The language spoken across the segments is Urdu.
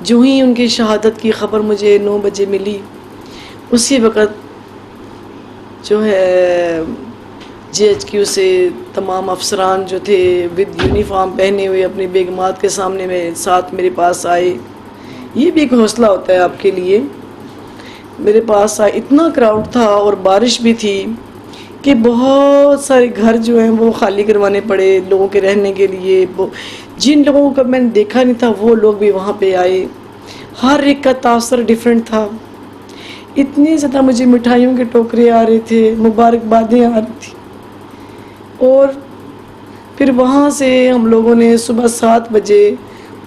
جو ہی ان کی شہادت کی خبر مجھے 9 بجے ملی، اسی وقت جو ہے GHQ سے تمام افسران جو تھے ود یونیفارم پہنے ہوئے اپنی بیگمات کے سامنے میں ساتھ میرے پاس آئے. یہ بھی ایک حوصلہ ہوتا ہے آپ کے لیے. میرے پاس آئے، اتنا کراؤڈ تھا اور بارش بھی تھی کہ بہت سارے گھر جو ہیں وہ خالی کروانے پڑے لوگوں کے رہنے کے لیے. جن لوگوں کو میں نے دیکھا نہیں تھا وہ لوگ بھی وہاں پہ آئے. ہر ایک کا تاثر ڈیفرنٹ تھا. اتنی زیادہ مجھے مٹھائیوں کے ٹوکرے آ رہے تھے، مبارکبادیں آ رہی تھی. اور پھر وہاں سے ہم لوگوں نے صبح 7 بجے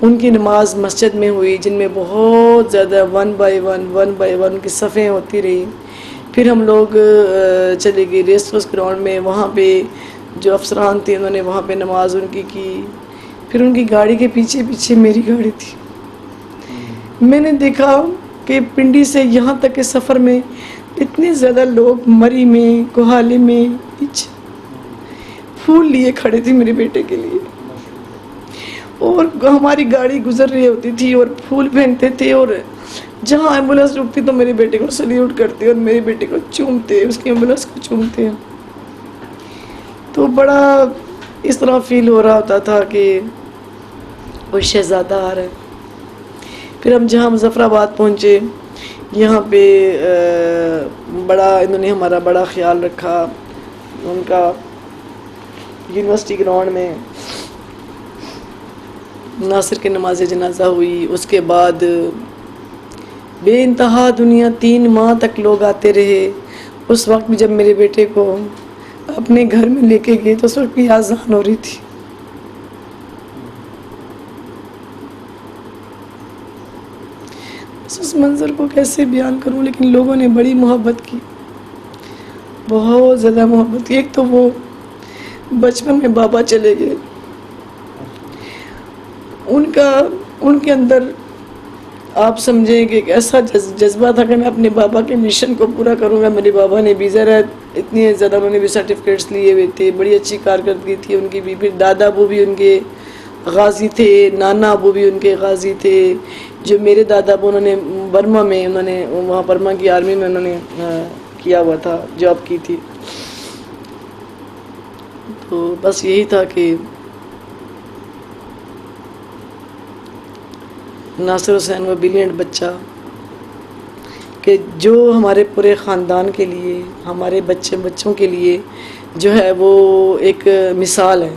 ان کی نماز مسجد میں ہوئی، جن میں بہت زیادہ 1 بائی 1 کی صفیں ہوتی رہی. پھر ہم لوگ چلے گئے ریس کورس گراؤنڈ میں، وہاں پہ جو افسران تھے انہوں نے وہاں پہ نماز ان کی. پھر ان کی گاڑی کے پیچھے پیچھے میری گاڑی تھی. میں نے دیکھا کہ پنڈی سے یہاں تک کے سفر میں اتنے زیادہ لوگ مری میں، کوہالی میں پیچھے پھول لیے کھڑے تھے میرے بیٹے کے لیے. اور ہماری گاڑی گزر رہی ہوتی تھی اور پھول پھینکتے تھے، اور جہاں ایمبولینس رکتی تو میرے بیٹے کو سلیوٹ کرتے اور میرے بیٹے کو چومتے، اس کی ایمبولینس کو چومتے. تو بڑا اس طرح فیل ہو رہا ہوتا تھا کہ کوئی شہزادہ آ رہا ہے. پھر ہم جہاں مظفر آباد پہنچے، یہاں پہ انہوں نے ہمارا بڑا خیال رکھا. ان کا یونیورسٹی گراؤنڈ میں ناصر کی نماز جنازہ ہوئی. اس کے بعد بے انتہا دنیا 3 ماہ تک لوگ آتے رہے. اس وقت بھی جب میرے بیٹے کو اپنے گھر میں لے کے گئے تو اس وقت بھی آذان ہو رہی تھی. اس منظر کو کیسے بیان کروں، لیکن لوگوں نے بڑی محبت کی، بہت زیادہ محبت کی. ایک تو وہ بچپن میں بابا چلے گئے، ان کے اندر آپ سمجھیں کہ ایک ایسا جذبہ تھا کہ میں اپنے بابا کے مشن کو پورا کروں گا. میرے بابا نے بھی ذرا اتنی زیادہ انہوں نے بھی سرٹیفکیٹس لیے ہوئے تھے، بڑی اچھی کارکردگی تھی ان کی بھی. پھر دادا ابو بھی ان کے غازی تھے، نانا ابو بھی ان کے غازی تھے. جو میرے دادا ابو انہوں نے برما میں، انہوں نے وہاں برما کی آرمی میں انہوں نے کیا ہوا تھا، جاب کی تھی. تو بس یہی تھا کہ ناصر حسین وہ بریلینٹ بچہ کہ جو ہمارے پورے خاندان کے لیے، ہمارے بچوں کے لیے جو ہے وہ ایک مثال ہے.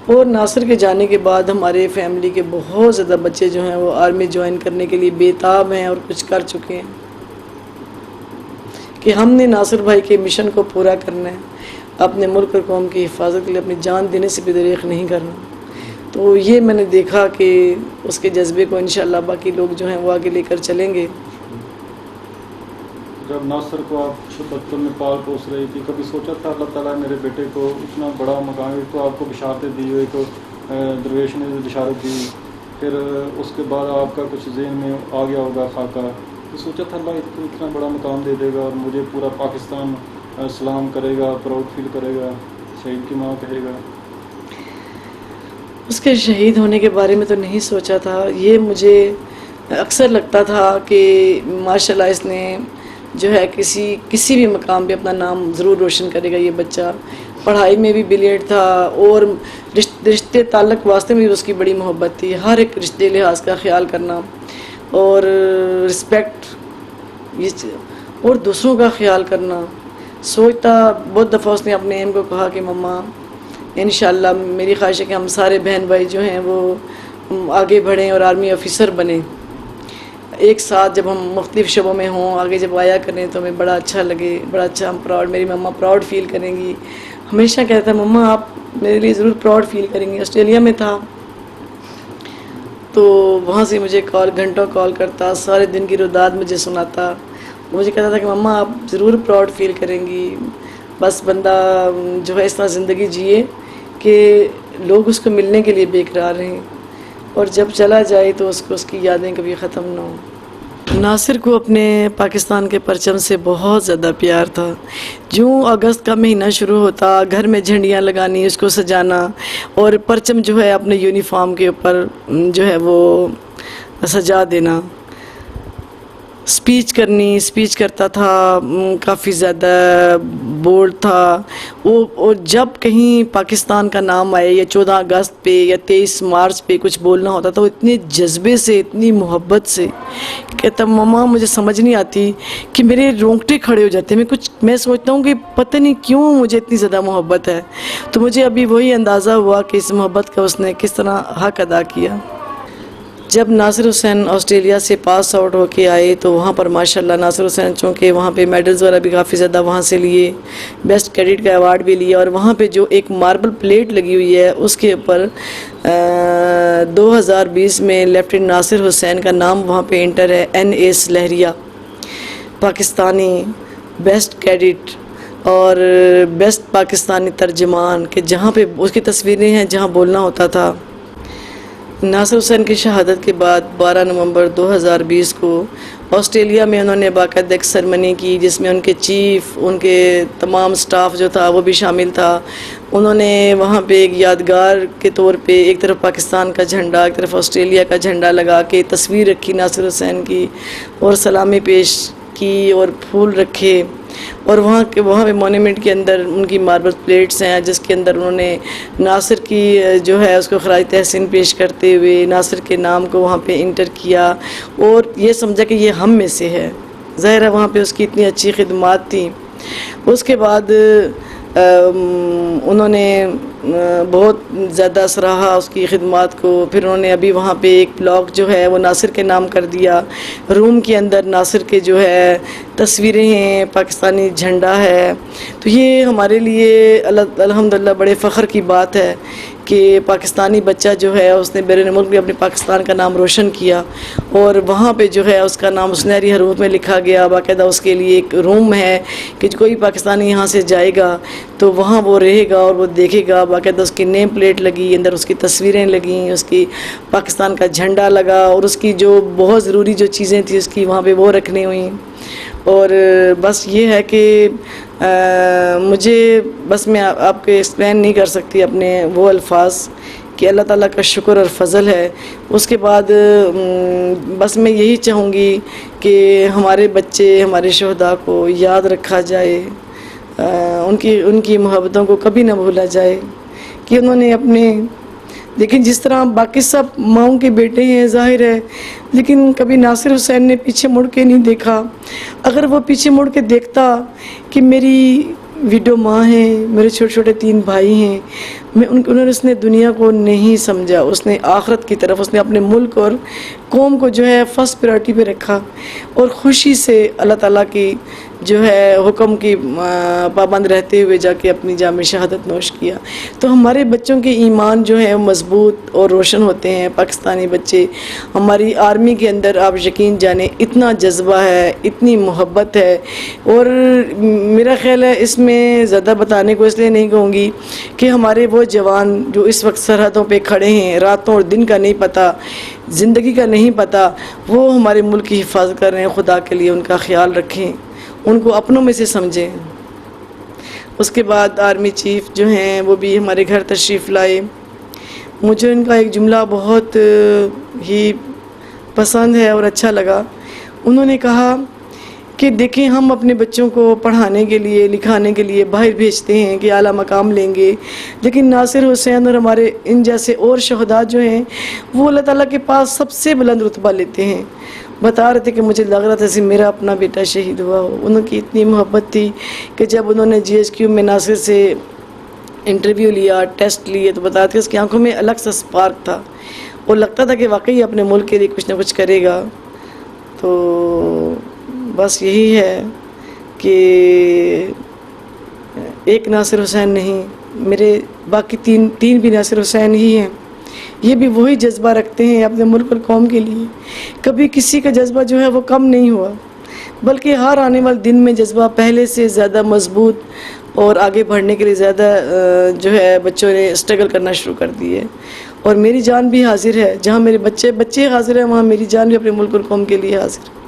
اور ناصر کے جانے کے بعد ہمارے فیملی کے بہت زیادہ بچے جو ہیں وہ آرمی جوائن کرنے کے لیے بےتاب ہیں اور کچھ کر چکے ہیں کہ ہم نے ناصر بھائی کے مشن کو پورا کرنا ہے، اپنے ملک اور قوم کی حفاظت کے لیے اپنی جان دینے سے بھی دریغ نہیں کرنا. تو یہ میں نے دیکھا کہ اس کے جذبے کو انشاءاللہ باقی لوگ جو ہیں وہ آگے لے کر چلیں گے. جب ناصر کو آپ بچپن میں پال پوس رہی تھی، کبھی سوچا تھا اللہ تعالیٰ میرے بیٹے کو اتنا بڑا مقام، تو آپ کو بشارتیں دی ہوئی، تو درویش نے بشارت دی، پھر اس کے بعد آپ کا کچھ ذہن میں آ گیا ہوگا خاکہ، تو سوچا تھا اللہ کو اتنا بڑا مقام دے دے گا اور مجھے پورا پاکستان سلام کرے گا، پراؤڈ فیل کرے گا، شہید کی ماں کہے گا. اس کے شہید ہونے کے بارے میں تو نہیں سوچا تھا. یہ مجھے اکثر لگتا تھا کہ ماشاءاللہ اس نے جو ہے کسی بھی مقام پہ اپنا نام ضرور روشن کرے گا. یہ بچہ پڑھائی میں بھی بلیڈ تھا اور رشتے تعلق واسطے میں بھی اس کی بڑی محبت تھی. ہر ایک رشتے لحاظ کا خیال کرنا اور رسپیکٹ اور دوسروں کا خیال کرنا. سوچتا بہت دفعہ اس نے اپنے ایم کو کہا کہ مما انشاءاللہ میری خواہش ہے کہ ہم سارے بہن بھائی جو ہیں وہ آگے بڑھیں اور آرمی آفیسر بنیں ایک ساتھ. جب ہم مختلف شعبوں میں ہوں آگے جب آیا کریں تو ہمیں بڑا اچھا لگے، بڑا اچھا ہم پراؤڈ، میری مما پراؤڈ فیل کریں گی. ہمیشہ کہتا ہے مما آپ میرے لیے ضرور پراؤڈ فیل کریں گی. آسٹریلیا میں تھا تو وہاں سے مجھے گھنٹوں کال کرتا، سارے دن کی روداد مجھے سناتا. مجھے کہتا تھا کہ مما آپ ضرور پراؤڈ فیل کریں گی. بس بندہ جو ہے اس طرح زندگی جیے کہ لوگ اس کو ملنے کے لیے بے قرار رہیں اور جب چلا جائے تو اس کی یادیں کبھی ختم نہ ہوں. ناصر کو اپنے پاکستان کے پرچم سے بہت زیادہ پیار تھا. جو اگست کا مہینہ شروع ہوتا گھر میں جھنڈیاں لگانی، اس کو سجانا اور پرچم جو ہے اپنے یونیفارم کے اوپر جو ہے وہ سجا دینا. اسپیچ کرتا تھا, کافی زیادہ بولڈ تھا وہ. اور جب کہیں پاکستان کا نام آئے یا 14 اگست پہ یا 23 مارچ پہ کچھ بولنا ہوتا تھا, وہ اتنے جذبے سے, اتنی محبت سے کہتا, ماما مجھے سمجھ نہیں آتی کہ میرے رونگٹے کھڑے ہو جاتے ہیں. میں سوچتا ہوں کہ پتہ نہیں کیوں مجھے اتنی زیادہ محبت ہے. تو مجھے ابھی وہی اندازہ ہوا کہ اس محبت کا اس نے کس طرح حق ادا کیا. جب ناصر حسین آسٹریلیا سے پاس آؤٹ ہو کے آئے تو وہاں پر ماشاءاللہ ناصر حسین چونکہ وہاں پہ میڈلز وغیرہ بھی کافی زیادہ وہاں سے لیے, بیسٹ کیڈٹ کا ایوارڈ بھی لیا. اور وہاں پہ جو ایک ماربل پلیٹ لگی ہوئی ہے اس کے اوپر 2020 میں لیفٹیننٹ ناصر حسین کا نام وہاں پہ انٹر ہے. NS لہریہ پاکستانی بیسٹ کیڈٹ اور بیسٹ پاکستانی ترجمان, کہ جہاں پہ اس کی تصویریں ہیں جہاں بولنا ہوتا تھا. ناصر حسین کی شہادت کے بعد 12 نومبر 2020 کو آسٹریلیا میں انہوں نے باقاعدہ ایک سرمنی کی, جس میں ان کے چیف, ان کے تمام سٹاف جو تھا وہ بھی شامل تھا. انہوں نے وہاں پہ ایک یادگار کے طور پہ ایک طرف پاکستان کا جھنڈا, ایک طرف آسٹریلیا کا جھنڈا لگا کے تصویر رکھی ناصر حسین کی, اور سلامی پیش کی اور پھول رکھے. اور وہاں پہ مونیومنٹ کے اندر ان کی ماربل پلیٹس ہیں جس کے اندر انہوں نے ناصر کی جو ہے اس کو خراج تحسین پیش کرتے ہوئے ناصر کے نام کو وہاں پہ انٹر کیا, اور یہ سمجھا کہ یہ ہم میں سے ہے. ظاہر ہے وہاں پہ اس کی اتنی اچھی خدمات تھیں. اس کے بعد انہوں نے بہت زیادہ سراہا اس کی خدمات کو. پھر انہوں نے ابھی وہاں پہ ایک بلاک جو ہے وہ ناصر کے نام کر دیا. روم کے اندر ناصر کے جو ہے تصویریں ہیں, پاکستانی جھنڈا ہے. تو یہ ہمارے لیے الحمدللہ بڑے فخر کی بات ہے کہ پاکستانی بچہ جو ہے اس نے بیرون ملک بھی اپنے پاکستان کا نام روشن کیا, اور وہاں پہ جو ہے اس کا نام سنہری حروف میں لکھا گیا. باقاعدہ اس کے لیے ایک روم ہے کہ کوئی پاکستانی یہاں سے جائے گا تو وہاں وہ رہے گا اور وہ دیکھے گا. باقاعدہ اس کی نیم پلیٹ لگی, اندر اس کی تصویریں لگیں, اس کی پاکستان کا جھنڈا لگا, اور اس کی جو بہت ضروری جو چیزیں تھیں اس کی وہاں پہ وہ رکھنی ہوئیں. اور بس یہ ہے کہ مجھے بس میں آپ کے ایکسپلین نہیں کر سکتی اپنے وہ الفاظ کہ اللہ تعالیٰ کا شکر اور فضل ہے. اس کے بعد بس میں یہی چاہوں گی کہ ہمارے بچے, ہمارے شہداء کو یاد رکھا جائے, ان کی محبتوں کو کبھی نہ بھولا جائے کہ انہوں نے اپنے, لیکن جس طرح باقی سب ماؤں کے بیٹے ہیں ظاہر ہے, لیکن کبھی ناصر حسین نے پیچھے مڑ کے نہیں دیکھا. اگر وہ پیچھے مڑ کے دیکھتا کہ میری ویڈو ماں ہیں, میرے چھوٹے چھوٹے 3 بھائی ہیں, اس نے دنیا کو نہیں سمجھا. اس نے آخرت کی طرف, اس نے اپنے ملک اور قوم کو جو ہے فرسٹ پریورٹی پہ رکھا, اور خوشی سے اللہ تعالیٰ کی جو ہے حکم کی پابند رہتے ہوئے جا کے اپنی جام شہادت نوش کیا. تو ہمارے بچوں کے ایمان جو ہیں مضبوط اور روشن ہوتے ہیں. پاکستانی بچے, ہماری آرمی کے اندر آپ یقین جانیں اتنا جذبہ ہے, اتنی محبت ہے. اور میرا خیال ہے اس میں زیادہ بتانے کو اس لیے نہیں کہوں گی کہ ہمارے وہ جوان جو اس وقت سرحدوں پہ کھڑے ہیں, راتوں اور دن کا نہیں پتہ, زندگی کا نہیں پتہ, وہ ہمارے ملک کی حفاظت کر رہے ہیں. خدا کے لیے ان کا خیال رکھیں, ان کو اپنوں میں سے سمجھیں. اس کے بعد آرمی چیف جو ہیں وہ بھی ہمارے گھر تشریف لائے. مجھے ان کا ایک جملہ بہت ہی پسند ہے اور اچھا لگا. انہوں نے کہا کہ دیکھیں ہم اپنے بچوں کو پڑھانے کے لیے, لکھانے کے لیے باہر بھیجتے ہیں کہ اعلیٰ مقام لیں گے, لیکن ناصر حسین اور ہمارے ان جیسے اور شہداء جو ہیں وہ اللہ تعالیٰ کے پاس سب سے بلند رتبہ لیتے ہیں. بتا رہے تھے کہ مجھے لگ رہا تھا کہ میرا اپنا بیٹا شہید ہوا ہو. انہوں کی اتنی محبت تھی کہ جب انہوں نے GHQ میں ناصر سے انٹرویو لیا, ٹیسٹ لیے, تو بتاتے کہ اس کی آنکھوں میں الگ سا سپارک تھا, اور لگتا تھا کہ واقعی اپنے ملک کے لیے کچھ نہ کچھ کرے گا. تو بس یہی ہے کہ ایک ناصر حسین نہیں, میرے باقی تین بھی ناصر حسین ہی ہیں. یہ بھی وہی جذبہ رکھتے ہیں اپنے ملک اور قوم کے لیے. کبھی کسی کا جذبہ جو ہے وہ کم نہیں ہوا, بلکہ ہر آنے والے دن میں جذبہ پہلے سے زیادہ مضبوط اور آگے بڑھنے کے لیے زیادہ جو ہے بچوں نے اسٹرگل کرنا شروع کر دی ہے. اور میری جان بھی حاضر ہے, جہاں میرے بچے حاضر ہیں وہاں میری جان بھی اپنے ملک اور قوم کے لیے حاضر ہے.